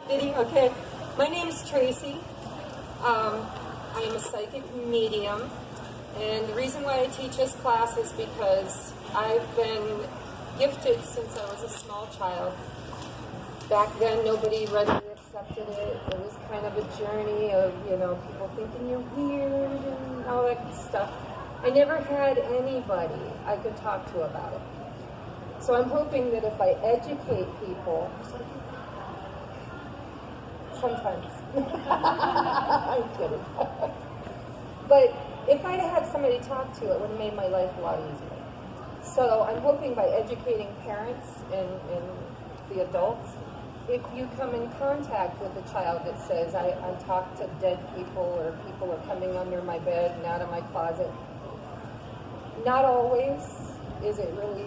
Did he? Okay. My name's Tracy. I am a psychic medium. And the reason why I teach this class is because I've been gifted since I was a small child. Back then, nobody readily accepted it. It was kind of a journey of, people thinking you're weird and all that stuff. I never had anybody I could talk to about it. So I'm hoping that if I educate people, sometimes, I'm kidding. But if I'd had somebody to talk to, it would have made my life a lot easier. So I'm hoping by educating parents and the adults, if you come in contact with a child that says, I talk to dead people, or people are coming under my bed and out of my closet, not always is it really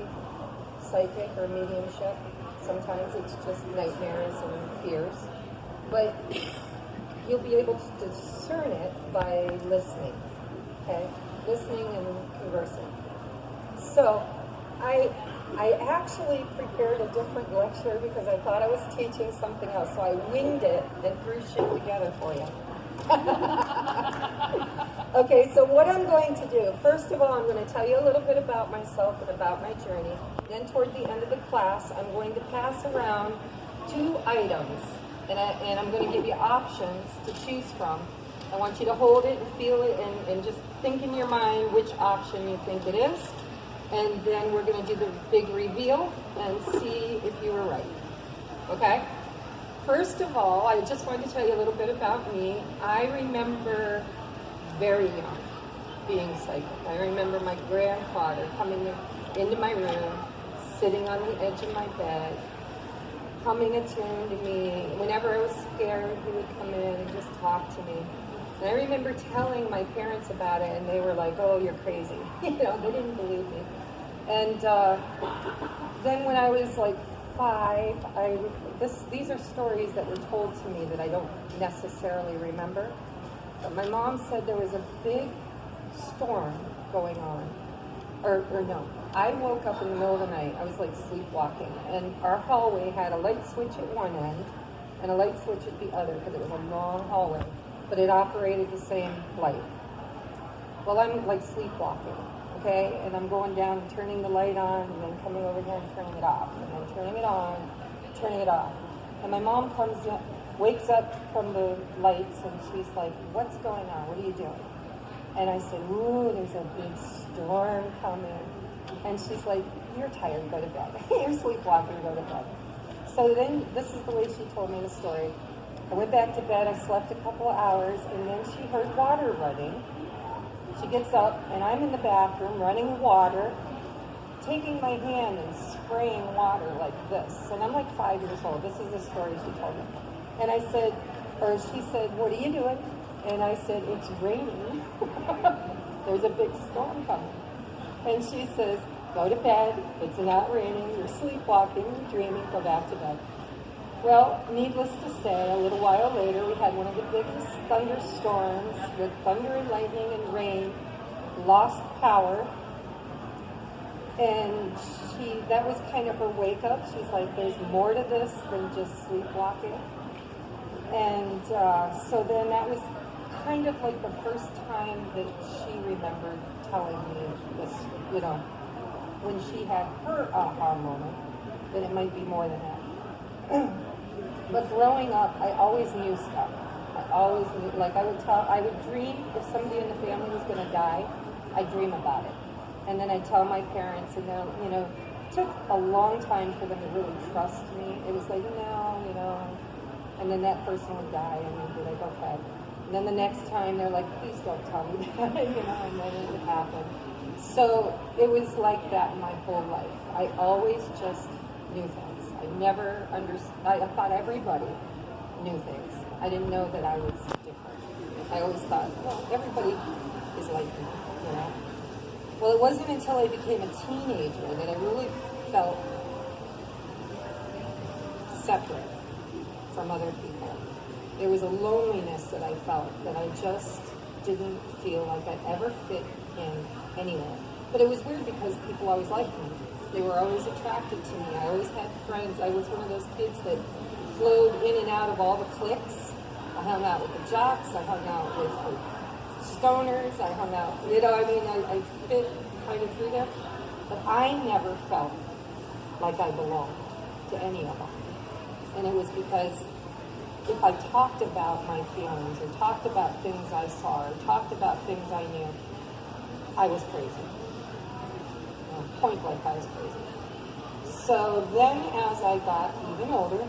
psychic or mediumship. Sometimes it's just nightmares and fears. But you'll be able to discern it by listening, okay? Listening and conversing. So I actually prepared a different lecture because I thought I was teaching something else. So I winged it and threw shit together for you. Okay, so what I'm going to do, first of all, I'm going to tell you a little bit about myself and about my journey. Then toward the end of the class, I'm going to pass around 2 items. And I'm going to give you options to choose from. I want you to hold it and feel it and just think in your mind which option you think it is. And then we're going to do the big reveal and see if you were right. Okay? First of all, I just wanted to tell you a little bit about me. I remember very young being psychic. I remember my grandfather coming into my room, sitting on the edge of my bed, humming a tune to me. Whenever I was scared, he would come in and just talk to me. And I remember telling my parents about it, and they were like, "Oh, you're crazy." They didn't believe me. And then when I was like 5, these are stories that were told to me that I don't necessarily remember. But my mom said there was a big storm going on. Or no, I woke up in the middle of the night. I was like sleepwalking, and our hallway had a light switch at one end and a light switch at the other because it was a long hallway, but it operated the same light. Well, I'm like sleepwalking, okay, and I'm going down and turning the light on, and then coming over here and turning it off, and then turning it on, turning it off. And my mom wakes up from the lights, and she's like, "What's going on? What are you doing?" And I said, "Ooh, there's a big storm coming." And she's like, "You're tired, go to bed." "You're sleepwalking, go to bed." So then, this is the way she told me the story. I went back to bed, I slept a couple of hours, and then she heard water running. She gets up, and I'm in the bathroom running water, taking my hand and spraying water like this. And I'm like 5 years old. This is the story she told me. And she said, "What are you doing?" And I said, "It's raining." "There's a big storm coming." And she says, "Go to bed. It's not raining. You're sleepwalking. You're dreaming. Go back to bed." Well, needless to say, a little while later, we had one of the biggest thunderstorms with thunder and lightning and rain, lost power. And that was kind of her wake up. She's like, "There's more to this than just sleepwalking." And so then that was kind of like the first time that she remembered telling me this, when she had her aha moment, that it might be more than that. But growing up, I always knew stuff. I always knew, like I would dream if somebody in the family was going to die, I'd dream about it. And then I'd tell my parents, and they're, it took a long time for them to really trust me. It was like, no, and then that person would die, and they'd be like, okay. And then the next time, they're like, "Please don't tell me that," and then it would happen. So it was like that my whole life. I always just knew things. I never understood. I thought everybody knew things. I didn't know that I was different. I always thought, well, everybody is like me, Well, it wasn't until I became a teenager that I really felt separate from other people. There was a loneliness that I felt, that I just didn't feel like I'd ever fit in anywhere. But it was weird because people always liked me. They were always attracted to me. I always had friends. I was one of those kids that flowed in and out of all the cliques. I hung out with the jocks, I hung out with the stoners, I hung out, I fit kind of through there. But I never felt like I belonged to any of them. And it was because if I talked about my feelings or talked about things I saw or talked about things I knew, I was crazy. Point blank, I was crazy. So then as I got even older,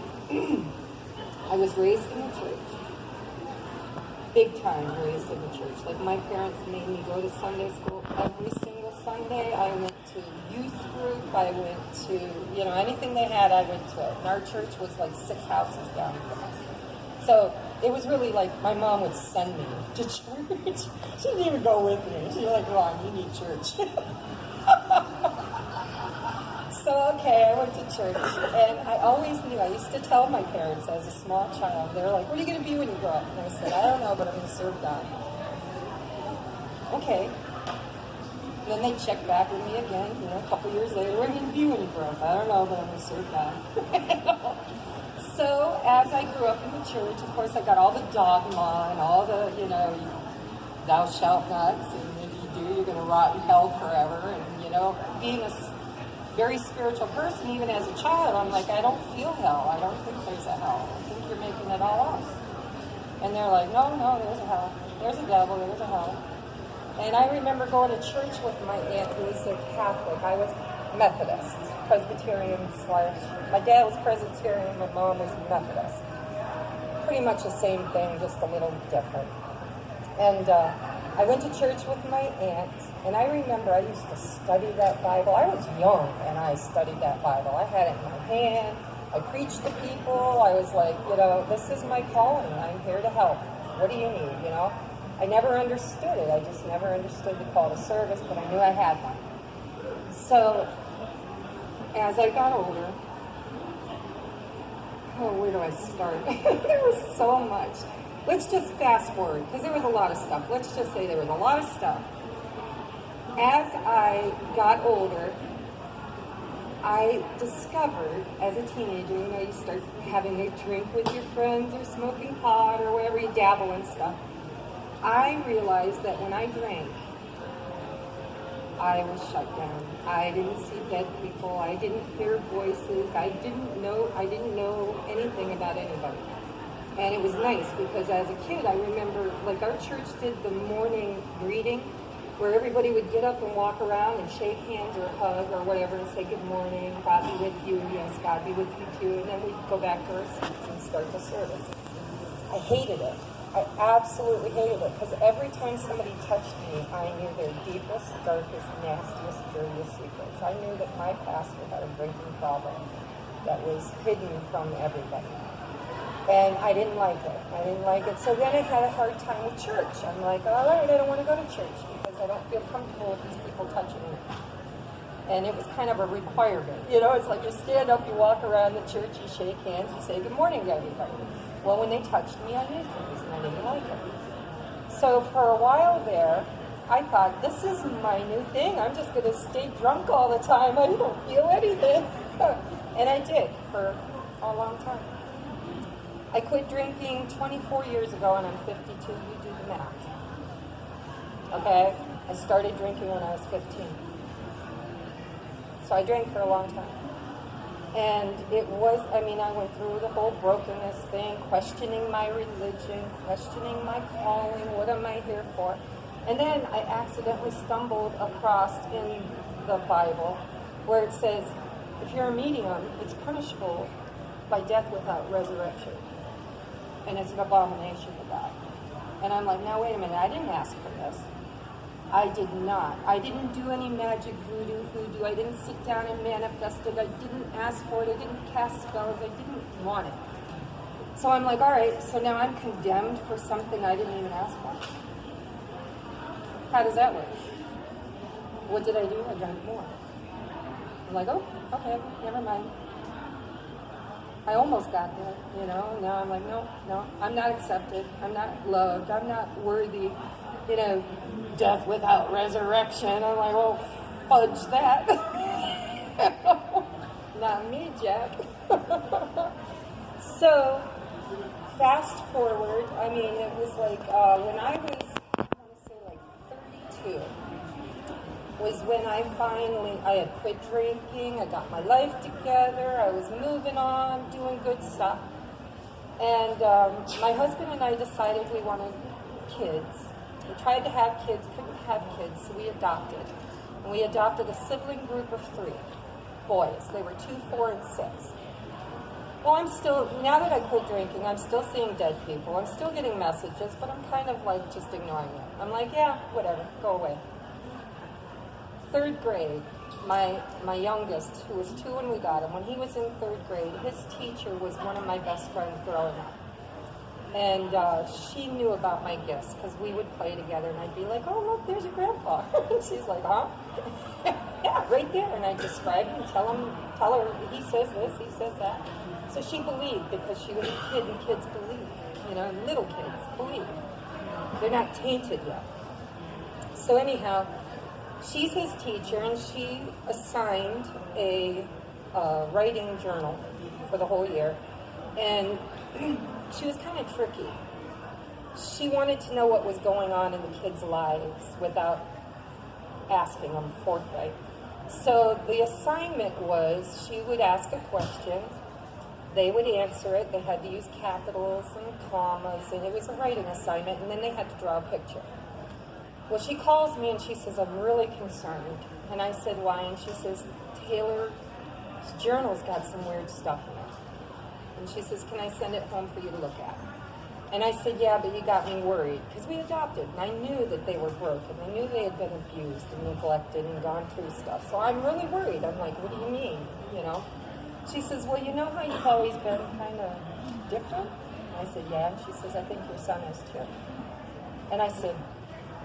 I was raised in the church. Big time raised in the church. Like my parents made me go to Sunday school every single Sunday. I went to youth group. I went to, anything they had, I went to it. And our church was like 6 houses down from us. So it was really like my mom would send me to church. She didn't even go with me. She'd be like, Ron, you need church. So, okay, I went to church, and I always knew, I used to tell my parents as a small child, they were like, what are you going to be when you grow up? And I said, I don't know, but I'm going to serve God. Okay. And then they checked back with me again, a couple years later, what are you going to be when you grow up? I don't know, but I'm going to serve God. So, as I grew up in the church, of course, I got all the dogma and all the, thou shalt not, and if you do, you're going to rot in hell forever, and, being a very spiritual person, even as a child, I'm like, I don't feel hell. I don't think there's a hell. I think you're making it all up. And they're like, no, there's a hell. There's a devil, there's a hell. And I remember going to church with my aunt who was a Catholic. I was Methodist, Presbyterian / my dad was Presbyterian, my mom was Methodist. Pretty much the same thing, just a little different. And I went to church with my aunt, and I remember I used to study that Bible. I was young, and I studied that Bible. I had it in my hand. I preached to people. I was like, this is my calling. I'm here to help. What do you need, I never understood it. I just never understood the call to service, but I knew I had one. So, as I got older, where do I start? There was so much. Let's just fast forward, because there was a lot of stuff. Let's just say there was a lot of stuff. As I got older, I discovered as a teenager, you start having a drink with your friends or smoking pot or whatever, you dabble in stuff. I realized that when I drank, I was shut down. I didn't see dead people. I didn't hear voices. I didn't know anything about anybody. And it was nice because as a kid, I remember, like our church did the morning greeting where everybody would get up and walk around and shake hands or hug or whatever and say good morning, God be with you, yes, God be with you too. And then we'd go back to our seats and start the service. I hated it. I absolutely hated it because every time somebody touched me, I knew their deepest, darkest, nastiest, dirtiest secrets. I knew that my pastor had a drinking problem that was hidden from everybody. And I didn't like it. So then I had a hard time with church. I'm like, all right, I don't want to go to church because I don't feel comfortable with these people touching me. And it was kind of a requirement. It's like you stand up, you walk around the church, you shake hands, you say good morning to everybody. Well, when they touched me, I knew things and I didn't like it. So for a while there, I thought, this is my new thing. I'm just going to stay drunk all the time. I don't feel anything. And I did for a long time. I quit drinking 24 years ago, and I'm 52. You do the math. Okay? I started drinking when I was 15. So I drank for a long time. And it was, I went through the whole brokenness thing, questioning my religion, questioning my calling, what am I here for? And then I accidentally stumbled across in the Bible where it says, if you're a medium, it's punishable by death without resurrection. And it's an abomination to God. And I'm like, now wait a minute, I didn't ask for this. I did not. I didn't do any magic hoodoo. I didn't sit down and manifest it. I didn't ask for it. I didn't cast spells. I didn't want it. So I'm like, all right, so now I'm condemned for something I didn't even ask for? How does that work? What did I do? I drank more. I'm like, oh, okay, never mind. I almost got there, Now I'm like, no, I'm not accepted. I'm not loved. I'm not worthy. Death without resurrection. I'm like, well, fudge that. Not me, Jack. So, fast forward, I mean, it was like when I was, I want to say like 32, was when I had quit drinking, I got my life together, I was moving on, doing good stuff. And my husband and I decided we wanted kids. We tried to have kids, couldn't have kids, so we adopted. And we adopted a sibling group of 3 boys. They were 2, 4, and 6. Well, I'm still, now that I quit drinking, I'm still seeing dead people. I'm still getting messages, but I'm kind of like just ignoring it. I'm like, yeah, whatever, go away. 3rd grade, my youngest, who was 2 when we got him, when he was in 3rd grade, his teacher was one of my best friends growing up. And she knew about my gifts because we would play together, and I'd be like, oh, look, there's your grandpa. And she's like, huh? Yeah, right there. And I'd describe him, tell her, he says this, he says that. So she believed because she was a kid, and kids believe. You know, little kids believe. They're not tainted yet. So anyhow, she's his teacher, and she assigned a writing journal for the whole year. And she was kind of tricky. She wanted to know what was going on in the kids' lives without asking them forthright. So the assignment was she would ask a question, they would answer it, they had to use capitals and commas, and it was a writing assignment, and then they had to draw a picture. Well, she calls me and she says, I'm really concerned. And I said, why? And she says, Taylor's journal's got some weird stuff in it. And she says, can I send it home for you to look at? And I said, yeah, but you got me worried. Because we adopted, and I knew that they were broken. I knew they had been abused and neglected and gone through stuff. So I'm really worried. I'm like, what do you mean? You know? She says, well, you know how you've always been kind of different? And I said, yeah. And she says, I think your son is too. And I said,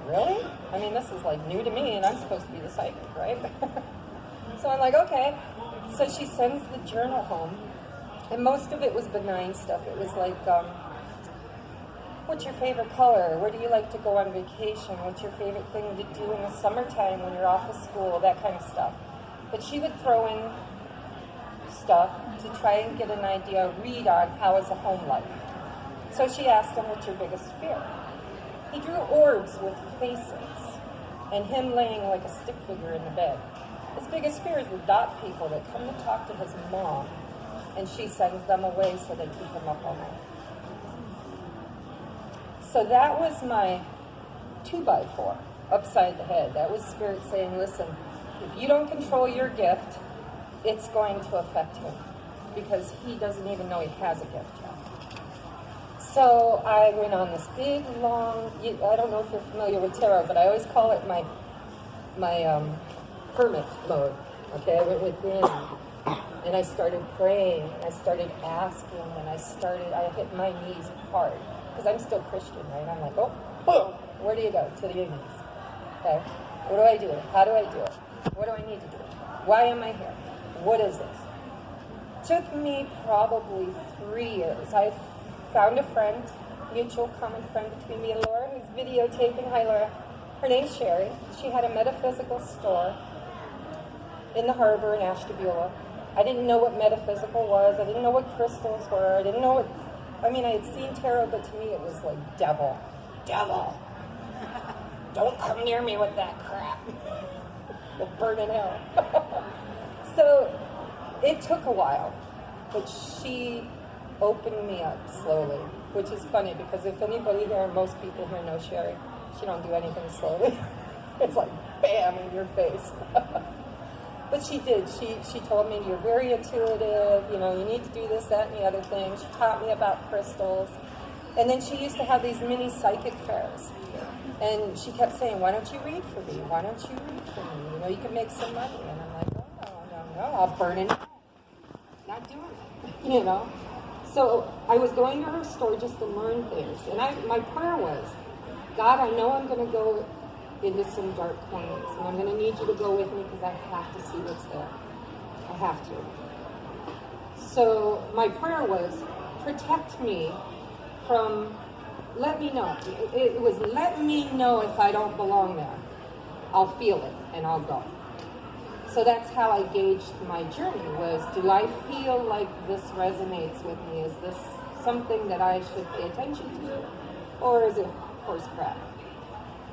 really? I mean, this is like new to me, and I'm supposed to be the psychic, right? So I'm like, okay. So she sends the journal home, and most of it was benign stuff. It was like, what's your favorite color? Where do you like to go on vacation? What's your favorite thing to do in the summertime when you're off of school? That kind of stuff. But she would throw in stuff to try and get an idea, read on how is a home life. So she asked him, what's your biggest fear? He drew orbs with faces and him laying like a stick figure in the bed. His biggest fear is the dot people that come to talk to his mom, and she sends them away so they keep him up all night. So that was my 2x4 upside the head. That was Spirit saying, listen, if you don't control your gift, it's going to affect him because he doesn't even know he has a gift yet. So I went on this big, long, I don't know if you're familiar with tarot, but I always call it my hermit mode. Okay, I went within, and I started praying, and I started asking, and I hit my knees hard, because I'm still Christian, right? I'm like, oh, boom, where do you go? To your knees. Okay, what do I do? How do I do it? What do I need to do? Why am I here? What is this? Took me probably 3 years. I found a friend, mutual common friend between me and Laura, who's videotaping. Hi, Laura. Her name's Sherry. She had a metaphysical store in the harbor in Ashtabula. I didn't know what metaphysical was. I didn't know what crystals were. I didn't know what, I mean, I had seen tarot, but to me it was like devil. Devil. Don't come near me with that crap. You'll burn in hell. So it took a while, but she opened me up slowly, which is funny because if anybody there, most people here know Sherry, she don't do anything slowly. It's like bam in your face. But she did. She told me, you're very intuitive, you know, you need to do this, that, and the other thing. She taught me about crystals. And then she used to have these mini psychic fairs. And she kept saying, why don't you read for me? Why don't you read for me? You know, you can make some money. And I'm like, no, I'll burn it. Not doing it, you know. So I was going to her store just to learn things. And my prayer was, God, I know I'm going to go into some dark corners, and I'm going to need you to go with me because I have to see what's there. I have to. So my prayer was, protect me from, let me know. It was, let me know if I don't belong there. I'll feel it, and I'll go. So that's how I gauged my journey was, do I feel like this resonates with me? Is this something that I should pay attention to? Or is it horse crap?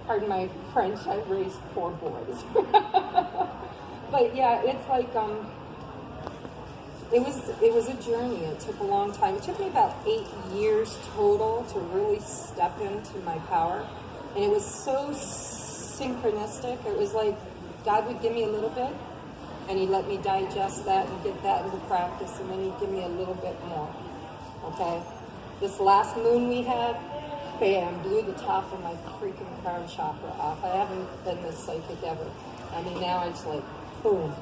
Pardon my French, I've raised 4 boys. But yeah, it's like, it was a journey. It took a long time. It took me about 8 years total to really step into my power. And it was so synchronistic. It was like God would give me a little bit, and He'd let me digest that and get that into practice, and then He'd give me a little bit more. Okay? This last moon we had, bam, blew the top of my freaking crown chakra off. I haven't been this psychic ever. I mean, now it's like, boom.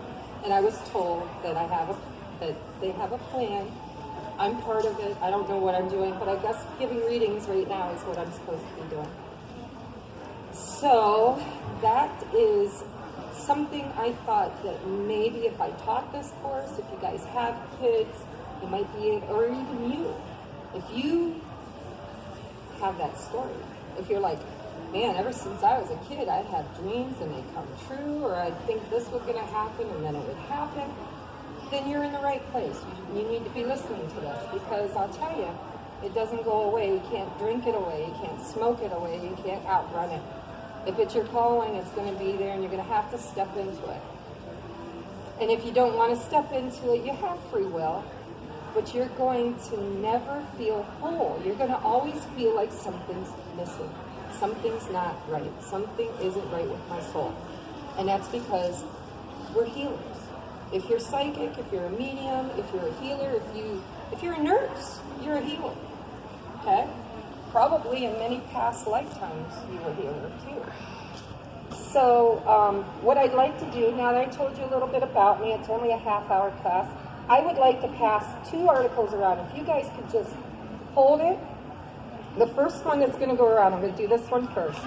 And I was told that that they have a plan. I'm part of it. I don't know what I'm doing, but I guess giving readings right now is what I'm supposed to be doing. So that is something I thought that maybe if I taught this course, if you guys have kids, it might be, or even you, if you have that story, if you're like, man, ever since I was a kid, I'd have dreams and they'd come true, or I'd think this was going to happen and then it would happen, then you're in the right place. You need to be listening to this, because I'll tell you, it doesn't go away. You can't drink it away. You can't smoke it away. You can't outrun it. If it's your calling, it's going to be there, and you're going to have to step into it. And if you don't want to step into it, you have free will, but you're going to never feel whole. You're going to always feel like something's missing. Something's not right. Something isn't right with my soul. And that's because we're healers. If you're psychic, if you're a medium, if you're a healer, if you're a nurse, you're a healer. Okay? Probably in many past lifetimes you were a healer too. So what I'd like to do, now that I told you a little bit about me, it's only a half-hour class, I would like to pass 2 articles around. If you guys could just hold it. The first one that's going to go around, I'm going to do this one first.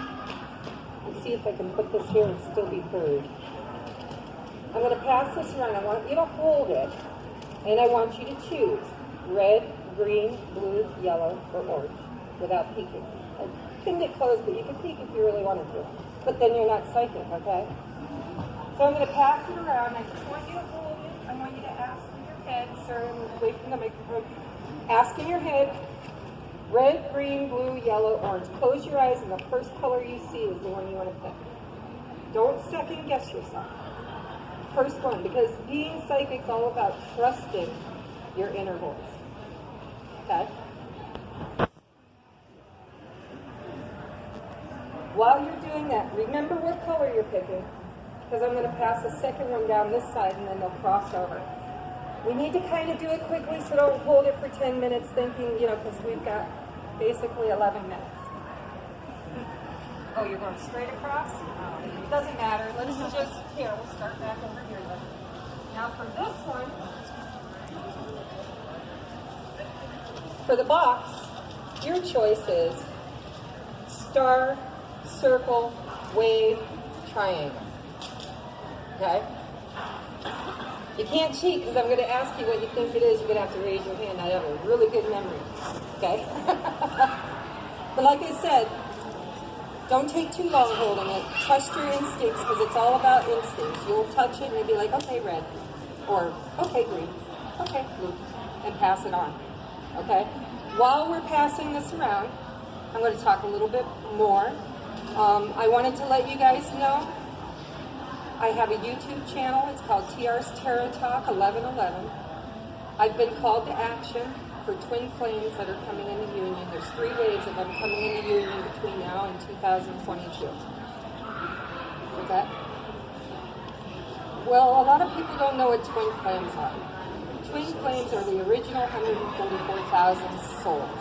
Let's see if I can put this here and still be heard. I'm going to pass this around. I want you to hold it, and I want you to choose red, green, blue, yellow, or orange without peeking. I pinned it closed, but you can peek if you really wanted to. But then you're not psychic, okay? So I'm going to pass it around. I just want you to hold it. I want you to ask in your head. Sorry, I'm away from the microphone. Ask in your head. Red, green, blue, yellow, orange. Close your eyes, and the first color you see is the one you want to pick. Don't second guess yourself. First one, because being psychic is all about trusting your inner voice. Okay? While you're doing that, remember what color you're picking, because I'm going to pass the second one down this side, and then they'll cross over. We need to kind of do it quickly, so don't hold it for 10 minutes thinking, because we've got basically 11 minutes. Oh, you're going straight across? It doesn't matter. Let's just, here, we'll start back over here then. Now for this one, for the box, your choice is star, circle, wave, triangle. Okay? You can't cheat because I'm going to ask you what you think it is. You're going to have to raise your hand. I have a really good memory. Okay? But like I said, don't take too long holding it. Trust your instincts because it's all about instincts. You'll touch it and you'll be like, okay, red. Or, okay, green. Okay, blue. And pass it on. Okay? While we're passing this around, I'm going to talk a little bit more. I wanted to let you guys know I have a YouTube channel. It's called TR's Tarot Talk 1111. I've been called to action for twin flames that are coming into union. There's 3 waves of them coming into union between now and 2022. Okay? Well, a lot of people don't know what twin flames are. Twin flames are the original 144,000 souls.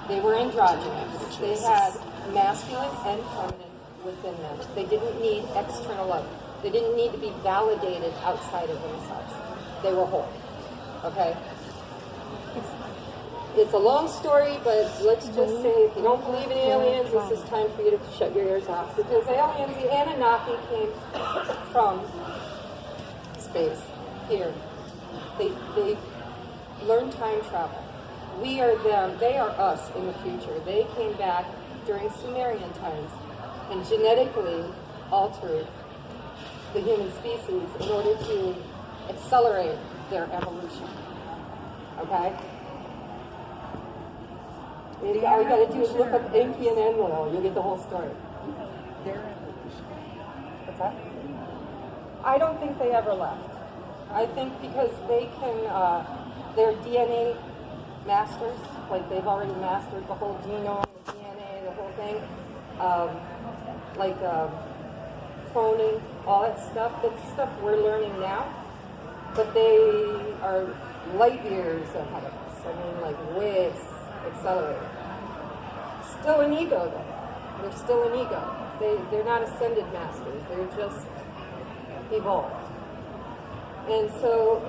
They were androgynous. They had masculine and feminine within them. They didn't need external love. They didn't need to be validated outside of themselves. They were whole. Okay? It's a long story, but let's just say if you don't believe in aliens, this is time for you to shut your ears off. Because aliens, the Anunnaki came from space, here. They learned time travel. We are them, they are us in the future. They came back during Sumerian times and genetically altered the human species in order to accelerate their evolution. Okay? All you gotta do is look up Enki and Enlil, you'll get the whole story. Their evolution. What's that? I don't think they ever left. I think because they can, they're DNA masters, like they've already mastered the whole genome, the DNA, the whole thing, cloning, all that stuff. That's stuff we're learning now, but they are light years ahead of us. I mean, like way accelerated. Still an ego, though. They're still an ego. They're not ascended masters. They're just evolved. And so,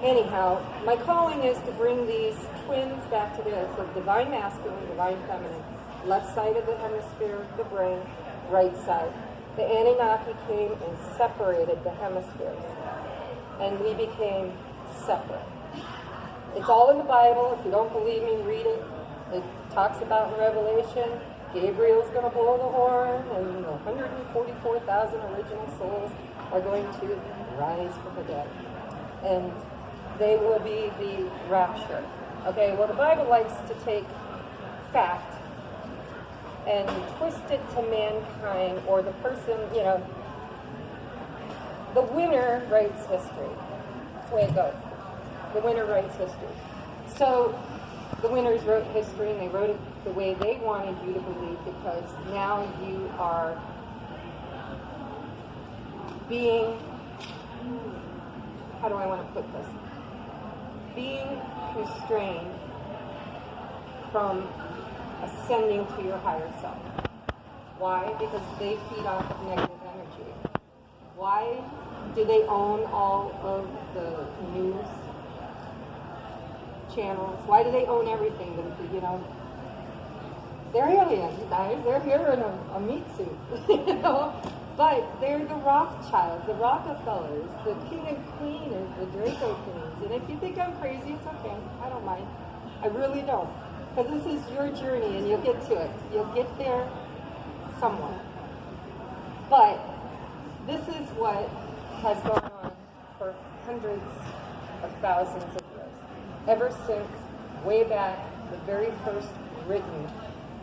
anyhow, my calling is to bring these twins back together. So divine masculine, divine feminine. Left side of the hemisphere, the brain, right side. The Anunnaki came and separated the hemispheres. And we became separate. It's all in the Bible. If you don't believe me, read it. It talks about in Revelation, Gabriel's going to blow the horn, and 144,000 original souls are going to rise from the dead. And they will be the rapture. Okay, well, the Bible likes to take fact and twist it to mankind, or the person, you know, the winner writes history. That's the way it goes. The winner writes history. So the winners wrote history, and they wrote it the way they wanted you to believe, because now you are being, how do I want to put this? Being constrained from ascending to your higher self. Why? Because they feed off of negative energy. Why do they own all of the news channels? Why do they own everything? You know, they're aliens, guys. They're here in a meat suit, you know. But they're the Rothschilds, the Rockefellers, the king and queen is the Draco kings. And if you think I'm crazy, it's okay. I don't mind. I really don't. Because this is your journey, and you'll get to it. You'll get there somewhere. But this is what has gone on for hundreds of thousands of years. Ever since way back, the very first written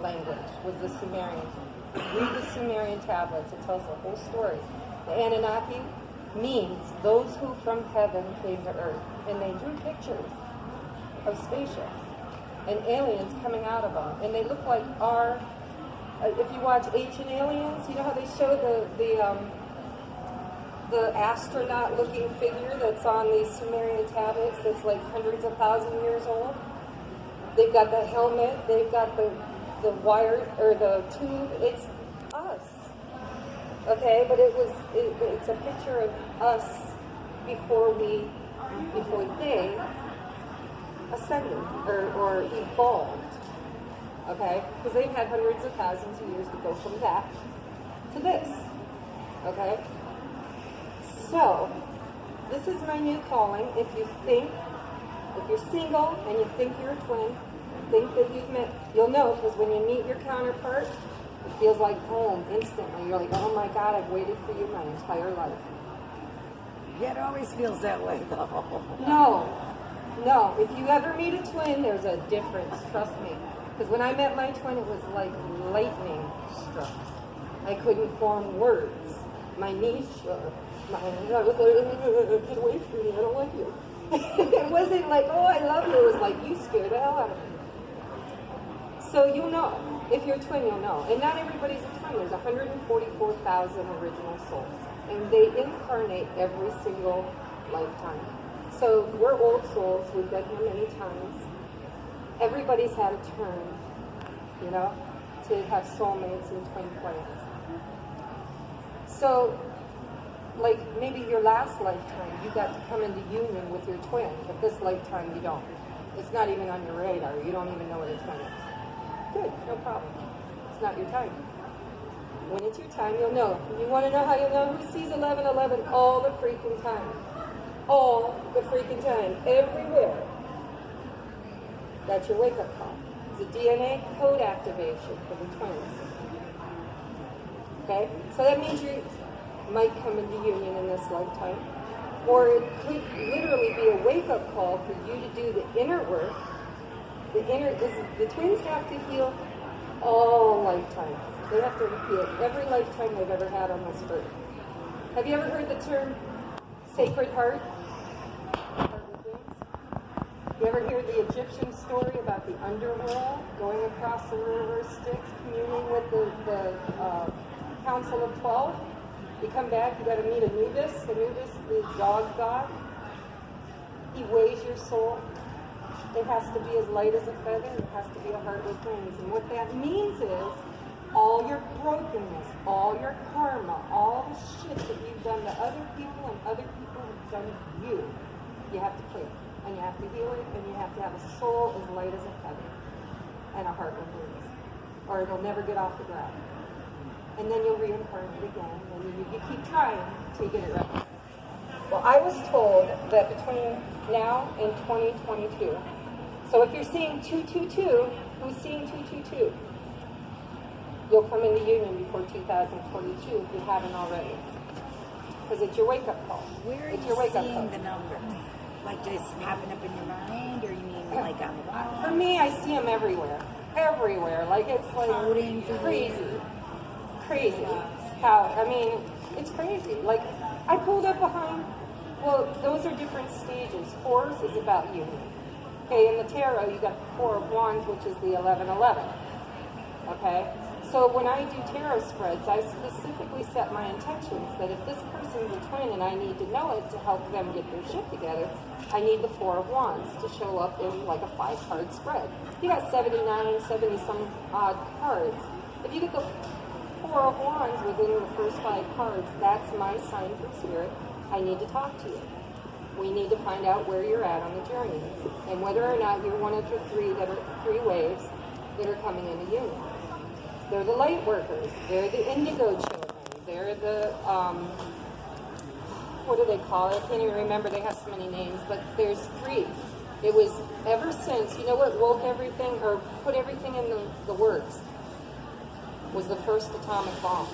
language was the Sumerians. Read the Sumerian tablets. It tells the whole story. The Anunnaki means those who from heaven came to earth. And they drew pictures of spaceships and aliens coming out of them. And they look like our, if you watch Ancient Aliens, you know how they show the astronaut-looking figure that's on these Sumerian tablets that's like hundreds of thousands of years old? They've got the helmet, they've got the wire, or the tube. It's us. Okay, but it's a picture of us before they ascended or evolved. Okay, because they've had hundreds of thousands of years to go from that to this. Okay, so this is my new calling. If you're single and you think you're a twin, think that you'll know, because when you meet your counterpart, it feels like home instantly. You're like, oh my God, I've waited for you my entire life. Yeah, it always feels that way, though. No. If you ever meet a twin, there's a difference. Trust me. Because when I met my twin, it was like lightning struck. I couldn't form words. My knees shook. I was like, get away from me. I don't like you. It wasn't like, oh, I love you. It was like, you scared the hell out of me. So you'll know. If you're a twin, you'll know. And not everybody's a twin. There's 144,000 original souls. And they incarnate every single lifetime. So we're old souls. We've been here many times. Everybody's had a turn, you know, to have soulmates and twin flames. So, like, maybe your last lifetime, you got to come into union with your twin. But this lifetime, you don't. It's not even on your radar. You don't even know what a twin is. Good, no problem. It's not your time. When it's your time, you'll know. You want to know how you'll know? Who sees 11:11 all the freaking time? All the freaking time. Everywhere. That's your wake-up call. It's a DNA code activation for the twins. Okay? So that means might come into union in this lifetime. Or it could literally be a wake-up call for you to do the inner work. The twins have to heal all lifetimes. They have to heal every lifetime they've ever had on this earth. Have you ever heard the term Sacred Heart? Heart with wings? You ever hear the Egyptian story about the underworld going across the river Styx, communing with the Council of 12? You come back, you got to meet Anubis. Anubis, the dog god. He weighs your soul. It has to be as light as a feather. It has to be a heart with wings. And what that means is all your brokenness, all your karma, all the shit that you've done to other people and other people have done to you, you have to clear. And you have to heal it, and you have to have a soul as light as a feather and a heart with wings. Or it'll never get off the ground. And then you'll reincarnate again, and you keep trying till you get it right. Well, I was told that between now and 2022, so if you're seeing 222, who's seeing 222? You'll come into union before 2022 if you haven't already. Because it's your wake-up call. Where are it's you your wake-up seeing call. the numbers? Like just popping up in your mind, or you mean like on the wall? For me, I see them everywhere. Everywhere. Like it's like Floating crazy. Crazy. How, I mean, it's crazy. Like, I pulled up behind, well, those are different stages. Fours is about union. Okay, in the tarot, you got the Four of Wands, which is the 1111. Okay? So when I do tarot spreads, I specifically set my intentions that if this person's a twin and I need to know it to help them get their shit together, I need the Four of Wands to show up in like a 5-card spread. You got 79, 70 some odd cards. If you get the Four of Wands within the first 5 cards, that's my sign from Spirit. I need to talk to you. We need to find out where you're at on the journey and whether or not you're one of the 3 waves that are coming into union. They're the light workers. They're the indigo children. They're the, what do they call it? I can't even remember. They have so many names, but there's 3. It was ever since, you know what woke everything or put everything in the works was the first atomic bomb.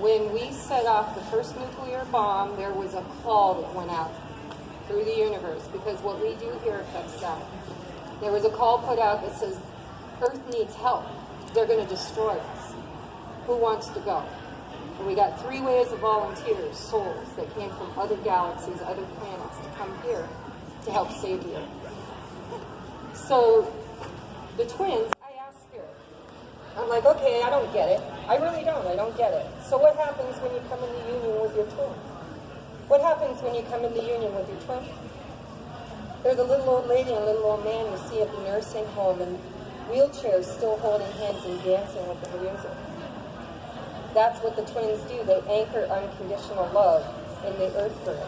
When we set off the first nuclear bomb, there was a call that went out through the universe because what we do here affects them. There was a call put out that says, Earth needs help. They're going to destroy us. Who wants to go? And we got 3 waves of volunteers, souls that came from other galaxies, other planets to come here to help save the Earth. So the twins, I asked Spirit. I'm like, okay, I don't get it. I really don't. I don't get it. So what happens when you come into union with your twin? What happens when you come into union with your twin? They're the little old lady and little old man you see at the nursing home in wheelchairs still holding hands and dancing with the music. That's what the twins do. They anchor unconditional love in the earth birth.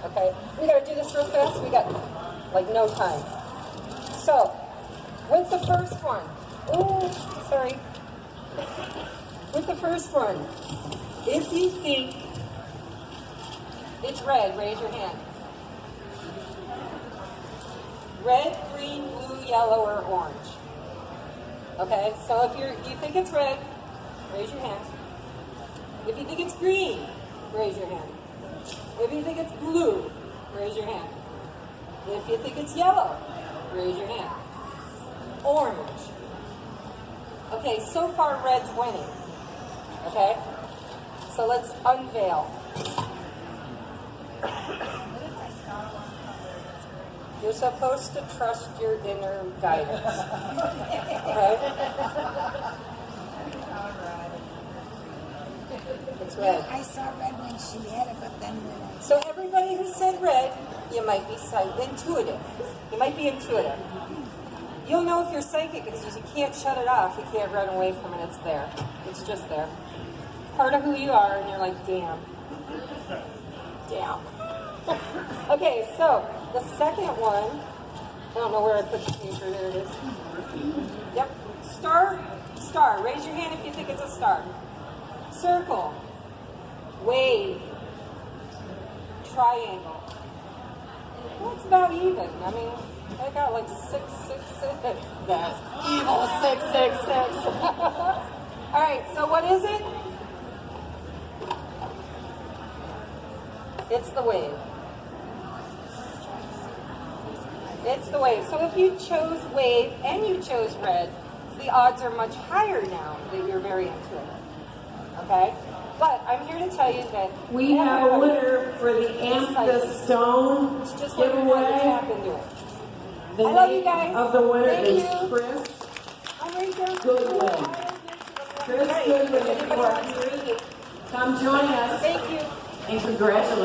Okay? We got to do this real fast. We got, like, no time. So, with the first one. Oh, sorry. With the first one, if you think it's red, raise your hand. Red, green, blue, yellow, or orange. Okay, so if you think it's red, raise your hand. If you think it's green, raise your hand. If you think it's blue, raise your hand. If you think it's yellow, raise your hand. Orange. Okay, so far red's winning. Okay? So let's unveil. You're supposed to trust your inner guidance. Okay? It's red. I saw red when she had it, but then So everybody who said red, you might be intuitive. You might be intuitive. You'll know if you're psychic because you can't shut it off. You can't run away from it. It's there. It's just there. Part of who you are, and you're like, damn. Damn. Okay, so the second one, I don't know where I put the paper. There it is. Yep. Star. Star. Raise your hand if you think it's a star. Circle. Wave. Triangle. Well, it's about even. I mean, I got like 666. That's evil 666. All right, so what is it? It's the wave. It's the wave. So if you chose wave and you chose red, the odds are much higher now that you're very into it. Okay? But I'm here to tell you that We have a winner for the Amethyst Stone it's just like you want to tap into it. The I love you name guys. of the winner Thank is you. Chris I'm right there. Goodwin. Chris Goodwin, if you are here, come join us Thank you. and congratulations.